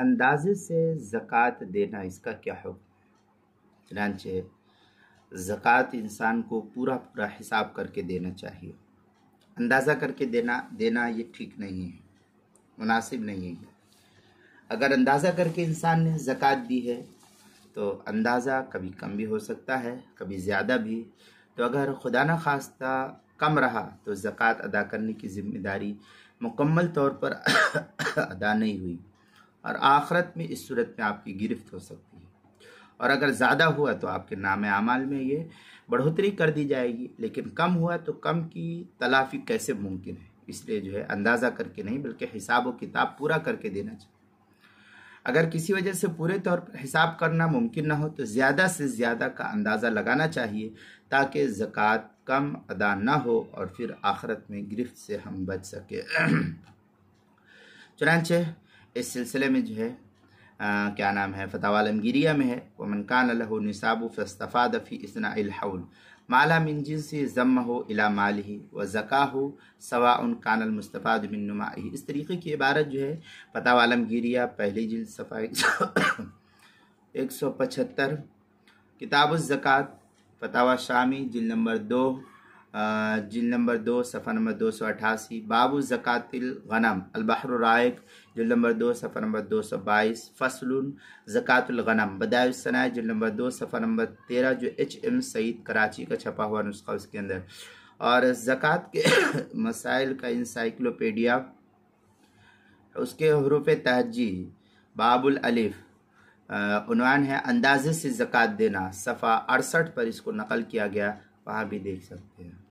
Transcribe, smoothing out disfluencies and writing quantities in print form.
اندازے سے زکوٰۃ دینا اس کا کیا حکم؟ چنانچہ زکوٰۃ انسان کو پورا حساب کر کے دینا چاہیے۔ اندازہ کر کے دینا یہ ٹھیک نہیں ہے، مناسب نہیں ہے۔ اگر اندازہ کر کے انسان نے زکوٰۃ دی ہے تو اندازہ کبھی کم بھی ہو سکتا ہے، کبھی زیادہ بھی۔ تو اگر خدا نخواستہ کم رہا تو زکوٰۃ ادا کرنے کی ذمہ داری مکمل طور پر ادا نہیں ہوئی، اور آخرت میں اس صورت میں آپ کی گرفت ہو سکتی ہے۔ اور اگر زیادہ ہوا تو آپ کے نام اعمال میں یہ بڑھوتری کر دی جائے گی، لیکن کم ہوا تو کم کی تلافی کیسے ممکن ہے؟ اس لیے اندازہ کر کے نہیں بلکہ حساب و کتاب پورا کر کے دینا چاہیے۔ اگر کسی وجہ سے پورے طور پر حساب کرنا ممکن نہ ہو تو زیادہ سے زیادہ کا اندازہ لگانا چاہیے، تاکہ زکوٰۃ کم ادا نہ ہو اور پھر آخرت میں گرفت سے ہم بچ سکے۔ چنانچہ اس سلسلے میں کیا نام ہے، فتاوی عالمگیریہ میں ہے، وَمَنْ كَانَ لَهُ نِصَابُ فَاسْتَفَادَ فِي إِثْنَاءِ الْحَوْلِ مَا لَا مِنْ جِنْسِ ضَمَّهُ إِلَى مَالِهِ وَزَكَاهُ سَوَاءٌ كَانَ الْمُسْتَفَادُ مِنْ نُمَائِهِ۔ اس طریقے کی عبارت فتاوی عالمگیریہ پہلی جلد صفحہ 175، کتاب الزکوٰۃ فتاوی شامی جلد نمبر 2 صفحہ نمبر 288، باب زکوٰۃ الغنم البحر الرائق جلد نمبر 2 صفحہ نمبر 222، فصل زکوٰۃ الغنم بدائع الصنائع جلد نمبر 2 صفحہ نمبر 13، جو HM سعید کراچی کا چھپا ہوا نسخہ اس کے اندر، اور زکوٰۃ کے مسائل کا انسائکلوپیڈیا اس کے حروف تہجی باب الالف، عنوان ہے اندازے سے زکوٰۃ دینا، صفحہ 68 پر اس کو نقل کیا گیا، وہاں بھی دیکھ سکتے ہیں۔